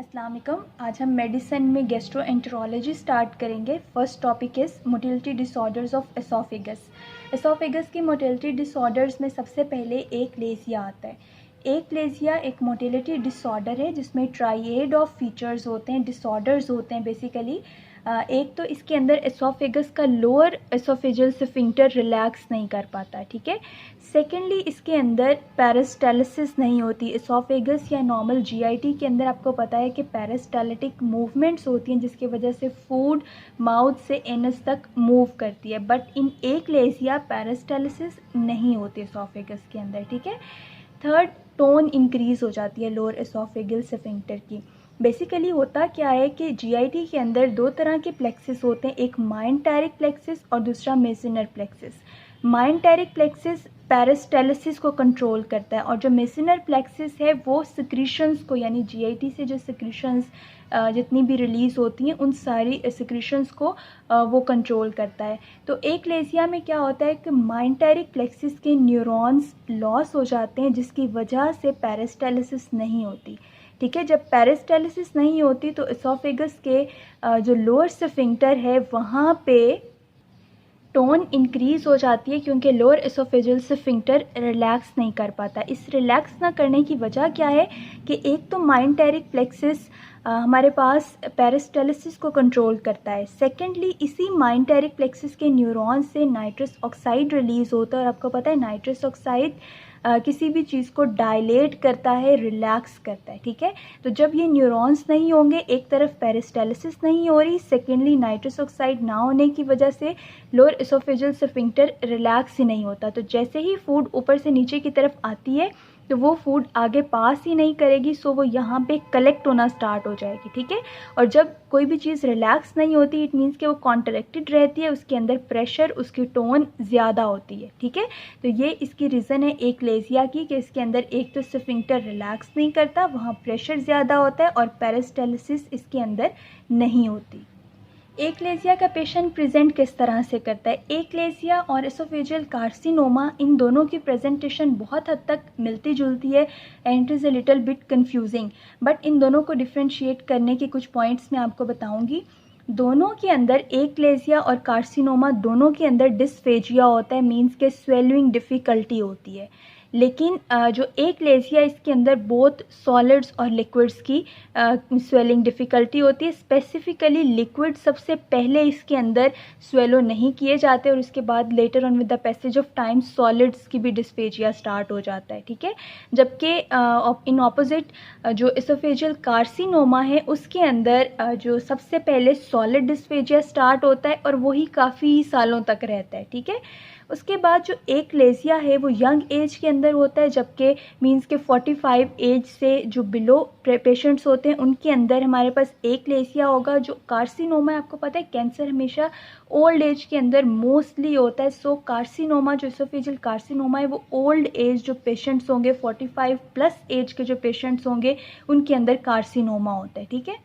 अस्सलाम वालेकुम। आज हम मेडिसिन में गैस्ट्रोएंटेरोलॉजी स्टार्ट करेंगे। First topic is motility disorders of oesophagus. Oesophagus की मोटिलिटी डिसऑर्डर्स में सबसे पहले एकलेजिया आता है। एकलेजिया एक मोटिलिटी डिसऑर्डर है जिसमें ट्राइएड ऑफ फीचर्स होते हैं, डिसऑर्डर्स होते हैं बेसिकली। एक तो इसके अंदर एसोफेगस का लोअर एसोफेजियल स्फिंक्टर रिलैक्स नहीं कर पाता, ठीक है। सेकेंडली इसके अंदर पेरिस्टालसिस नहीं होती। एसोफेगस या नॉर्मल जीआईटी के अंदर आपको पता है कि पेरिस्टालिटिक मूवमेंट्स होती हैं जिसकी वजह से फूड माउथ से एनस तक मूव करती है, बट इन एकलेजिया पेरिस्टालसिस नहीं होती एसोफेगस के अंदर, ठीक है। थर्ड, टोन इंक्रीज़ हो जाती है लोअर एसोफेगल स्फिंक्टर की। बेसिकली होता क्या है कि जीआईटी के अंदर दो तरह के प्लेक्सिस होते हैं, एक माइंटेरिक प्लेक्सिस और दूसरा मेसिनर प्लेक्सिस। माइंटेरिक प्लेक्सिस पेरिस्टालसिस को कंट्रोल करता है और जो मेसिनर प्लेक्सिस है वो सिक्रीशंस को, यानी जीआईटी से जो सिक्रीशंस जितनी भी रिलीज़ होती हैं उन सारी सिक्रीशंस को वो कंट्रोल करता है। तो एकलेजिया में क्या होता है कि माइंटेरिक प्लेक्सिस के न्यूरॉन्स लॉस हो जाते हैं जिसकी वजह से पेरिस्टालसिस नहीं होती, ठीक है। जब पेरिस्टालसिस नहीं होती तो एसोफेगस के जो लोअर स्फिंक्टर है वहाँ पे टोन इंक्रीज़ हो जाती है क्योंकि लोअर एसोफेजियल स्फिंक्टर रिलैक्स नहीं कर पाता। इस रिलैक्स ना करने की वजह क्या है कि एक तो माइंटेरिक प्लेक्सिस हमारे पास पेरिस्टालसिस को कंट्रोल करता है। सेकेंडली इसी माइंटेरिक प्लेक्सिस के न्यूरॉन से नाइट्रस ऑक्साइड रिलीज़ होता है और आपको पता है नाइट्रस ऑक्साइड किसी भी चीज़ को डायलेट करता है, रिलैक्स करता है, ठीक है। तो जब ये न्यूरॉन्स नहीं होंगे, एक तरफ पेरिस्टालसिस नहीं हो रही, सेकेंडली नाइट्रस ऑक्साइड ना होने की वजह से लोअर एसोफेजियल स्फिंक्टर रिलैक्स ही नहीं होता। तो जैसे ही फूड ऊपर से नीचे की तरफ आती है तो वो फूड आगे पास ही नहीं करेगी, सो वो यहाँ पे कलेक्ट होना स्टार्ट हो जाएगी, ठीक है। और जब कोई भी चीज़ रिलैक्स नहीं होती इट मीन्स कि वो कॉन्ट्रैक्टेड रहती है, उसके अंदर प्रेशर, उसकी टोन ज़्यादा होती है, ठीक है। तो ये इसकी रीज़न है एकलेजिया की कि इसके अंदर एक तो स्फिंक्टर रिलैक्स नहीं करता, वहाँ प्रेशर ज़्यादा होता है और पेरिस्टालसिस इसके अंदर नहीं होती। एकलेजिया का पेशेंट प्रेजेंट किस तरह से करता है? एकलेजिया और एसोफेजियल कार्सिनोमा, इन दोनों की प्रेजेंटेशन बहुत हद तक मिलती जुलती है and it is a little bit confusing, but in दोनों को डिफ्रेंशिएट करने के कुछ पॉइंट्स मैं आपको बताऊंगी। दोनों के अंदर एकलेजिया और कार्सिनोमा दोनों के अंदर डिस्फेजिया होता है, मींस के स्वेलिंग डिफ़िकल्टी होती है। लेकिन जो एकलेजिया इसके अंदर बोथ सॉलिड्स और लिक्विड्स की स्वेलिंग डिफ़िकल्टी होती है। स्पेसिफिकली लिक्विड सबसे पहले इसके अंदर स्वेलो नहीं किए जाते और उसके बाद later on with the passage of time solids की भी डिस्फेजिया स्टार्ट हो जाता है, ठीक है। जबकि इन ऑपोजिट जो एसोफेजियल कार्सिनोमा है उसके अंदर जो सबसे पहले सॉलिड डिस्फेजिया स्टार्ट होता है और वही काफ़ी सालों तक रहता है, ठीक है। उसके बाद जो एकलेजिया है वो यंग एज के अंदर होता है, जबकि मींस के 45 एज से जो बिलो पेशेंट्स होते हैं उनके अंदर हमारे पास एकलेजिया होगा। जो कार्सिनोमा है, आपको पता है कैंसर हमेशा ओल्ड एज के अंदर मोस्टली होता है। सो कार्सिनोमा जो एसोफेजियल कार्सिनोमा है वो ओल्ड एज जो पेशेंट्स होंगे, 45 प्लस एज के जो पेशेंट्स होंगे उनके अंदर कार्सिनोमा होता है, ठीक है।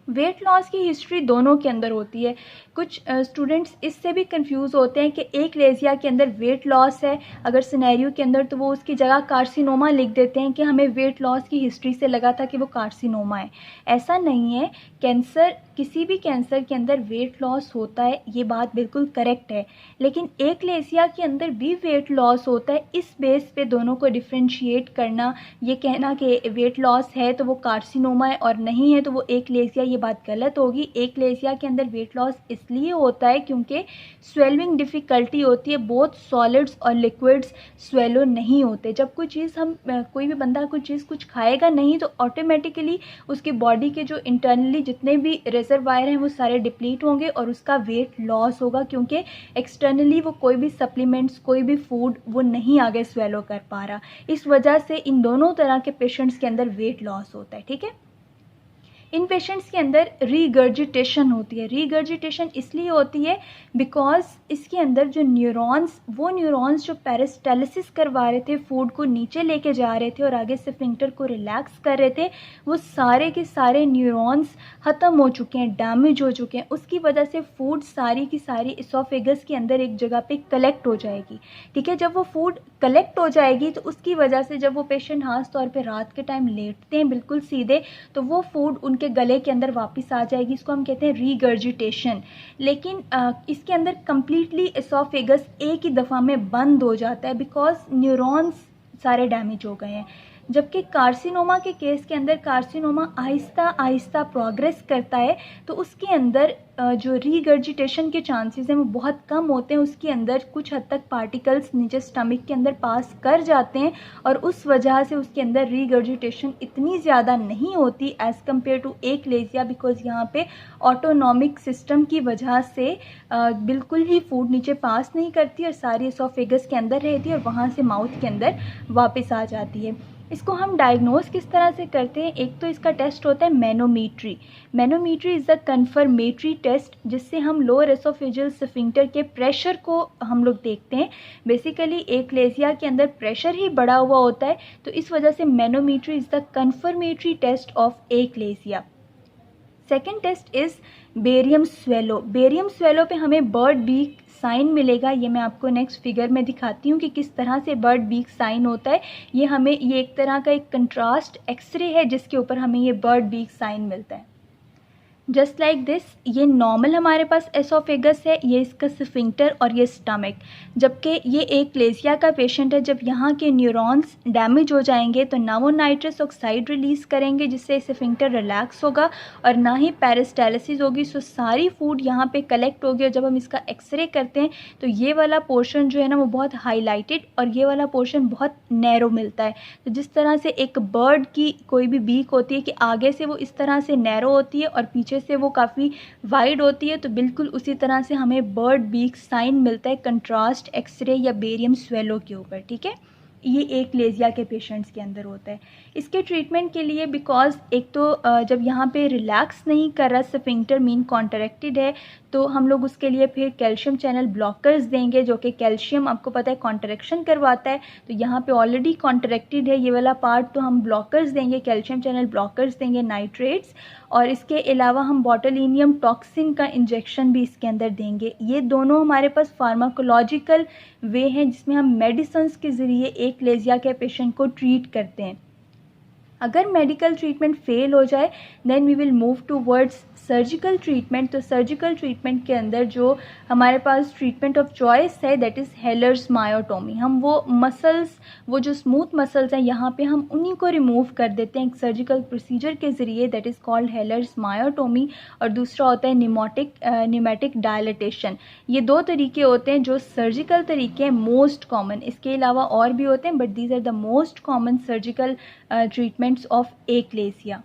वेट लॉस की हिस्ट्री दोनों के अंदर होती है। कुछ स्टूडेंट्स इससे भी कंफ्यूज होते हैं कि एकलेजिया के अंदर वेट लॉस है अगर सिनेरियो के अंदर, तो वो उसकी जगह कार्सिनोमा लिख देते हैं कि हमें वेट लॉस की हिस्ट्री से लगा था कि वो कार्सिनोमा है। ऐसा नहीं है। कैंसर, किसी भी कैंसर के अंदर वेट लॉस होता है, ये बात बिल्कुल करेक्ट है, लेकिन एकलेजिया के अंदर भी वेट लॉस होता है। इस बेस पे दोनों को डिफ्रेंशिएट करना, ये कहना कि वेट लॉस है तो वो कार्सिनोमा है और नहीं है तो वो एकलेजिया, ये बात गलत होगी। एकलेजिया के अंदर वेट लॉस इसलिए होता है क्योंकि स्वेलिंग डिफ़िकल्टी होती है, बोथ सॉलिड्स और लिक्विड्स स्वेलो नहीं होते। जब कोई चीज़ हम कोई भी बंदा कोई चीज़ कुछ खाएगा नहीं तो ऑटोमेटिकली उसकी बॉडी के जो इंटरनली जितने भी रिजर्वायर हैं वो सारे डिप्लीट होंगे और उसका वेट लॉस होगा क्योंकि एक्सटर्नली वो कोई भी सप्लीमेंट्स, कोई भी फूड वो नहीं आगे स्वेलो कर पा रहा। इस वजह से इन दोनों तरह के पेशेंट्स के अंदर वेट लॉस होता है, ठीक है। इन पेशेंट्स के अंदर रीगर्जिटेशन होती है। रीगर्जिटेशन इसलिए होती है बिकॉज इसके अंदर जो न्यूरॉन्स जो पेरिस्टालिसिस करवा रहे थे, फूड को नीचे लेके जा रहे थे और आगे स्फिंक्टर को रिलैक्स कर रहे थे, वो सारे के सारे न्यूरॉन्स ख़त्म हो चुके हैं, डैमेज हो चुके हैं। उसकी वजह से फूड सारी की सारी इसोफेगस के अंदर एक जगह पे कलेक्ट हो जाएगी। ठीक है, जब वो फूड कलेक्ट हो जाएगी तो उसकी वजह से जब वो पेशेंट खास तौर पे रात के टाइम लेटते हैं बिल्कुल सीधे, तो वो फूड उनके गले के अंदर वापस आ जाएगी। इसको हम कहते हैं रीगर्जिटेशन। लेकिन इसके अंदर कम्प्लीटली इसोफेगस एक ही दफ़ा में बंद हो जाता है बिकॉज न्यूरॉन्स सारे डैमेज हो गए हैं। जबकि कार्सिनोमा के केस के अंदर कार्सिनोमा आहिस्ता आहिस्ता प्रोग्रेस करता है, तो उसके अंदर जो रीगर्जिटेशन के चांसेस हैं वो बहुत कम होते हैं। उसके अंदर कुछ हद तक पार्टिकल्स नीचे स्टमक के अंदर पास कर जाते हैं और उस वजह से उसके अंदर रीगर्जिटेशन इतनी ज़्यादा नहीं होती as compare to achalasia, because यहाँ पे ऑटोनॉमिक सिस्टम की वजह से बिल्कुल ही फूड नीचे पास नहीं करती और सारी इसोफेगस के अंदर रहती है और वहाँ से माउथ के अंदर वापस आ जाती है। इसको हम डायग्नोज किस तरह से करते हैं? एक तो इसका टेस्ट होता है मैनोमीट्री। मैनोमीट्री इज़ द कन्फर्मेटरी टेस्ट जिससे हम लोअर एसोफेजियल स्फिंक्टर के प्रेशर को हम लोग देखते हैं। बेसिकली एक्लेसिया के अंदर प्रेशर ही बढ़ा हुआ होता है, तो इस वजह से manometry is the confirmatory test of achalasia. Second test is barium swallow. Barium swallow पे हमें बर्ड बीक साइन मिलेगा। ये मैं आपको नेक्स्ट फिगर में दिखाती हूँ कि किस तरह से बर्ड बीक साइन होता है। ये एक तरह का एक कंट्रास्ट एक्सरे है जिसके ऊपर हमें ये बर्ड बीक साइन मिलता है। जस्ट लाइक दिस, ये नॉर्मल हमारे पास एसोफेगस है, ये इसका स्फिंक्टर और ये स्टमक। जबकि ये एक्लेसिया का पेशेंट है, जब यहाँ के न्यूरॉन्स डैमेज हो जाएंगे तो ना वो नाइट्रस ऑक्साइड रिलीज़ करेंगे जिससे स्फिंक्टर रिलैक्स होगा और ना ही पेरिस्टालिसिस होगी। सो सारी फूड यहाँ पे कलेक्ट होगी और जब हम इसका एक्सरे करते हैं तो ये वाला पोर्शन जो है ना वो बहुत हाईलाइटेड और ये वाला पोर्शन बहुत नैरो मिलता है। तो जिस तरह से एक बर्ड की कोई भी बीक होती है कि आगे से वो इस तरह से नैरो होती है और पीछे से वो काफ़ी वाइड होती है, तो बिल्कुल उसी तरह से हमें बर्ड बीक साइन मिलता है कंट्रास्ट एक्सरे या बेरियम स्वेलो के ऊपर। ठीक है, ये एक्लेसिया के पेशेंट्स के अंदर होता है। इसके ट्रीटमेंट के लिए बिकॉज एक तो जब यहाँ पे रिलैक्स नहीं कर रहा स्फिंक्टर मीन कॉन्ट्रैक्टेड है, तो हम लोग उसके लिए फिर कैल्शियम चैनल ब्लॉकर्स देंगे जो कि कैल्शियम आपको पता है कॉन्ट्रैक्शन करवाता है। तो यहाँ पे ऑलरेडी कॉन्ट्रैक्टेड है ये वाला पार्ट, तो हम ब्लॉकर्स देंगे, कैल्शियम चैनल ब्लॉकर्स देंगे, नाइट्रेट्स, और इसके अलावा हम बोटुलिनियम टॉक्सिन का इंजेक्शन भी इसके अंदर देंगे। ये दोनों हमारे पास फार्माकोलॉजिकल वे हैं जिसमें हम मेडिसिन्स के ज़रिए एक्लेसिया के पेशेंट को ट्रीट करते हैं। अगर मेडिकल ट्रीटमेंट फेल हो जाए then we will move towards surgical treatment. तो सर्जिकल ट्रीटमेंट के अंदर जो हमारे पास ट्रीटमेंट ऑफ चॉइस है दैट इज़ हेलर्स मायोटोमी। हम वो मसल्स, वो जो स्मूथ मसल्स हैं यहाँ पे हम उन्हीं को रिमूव कर देते हैं एक सर्जिकल प्रोसीजर के ज़रिए, दैट इज़ कॉल्ड हेलर्स मायोटोमी। और दूसरा होता है न्यूमेटिक डायलिटेशन। ये दो तरीके होते हैं जो सर्जिकल तरीके हैं मोस्ट कॉमन। इसके अलावा और भी होते हैं but these are the most common surgical treatments of achalasia.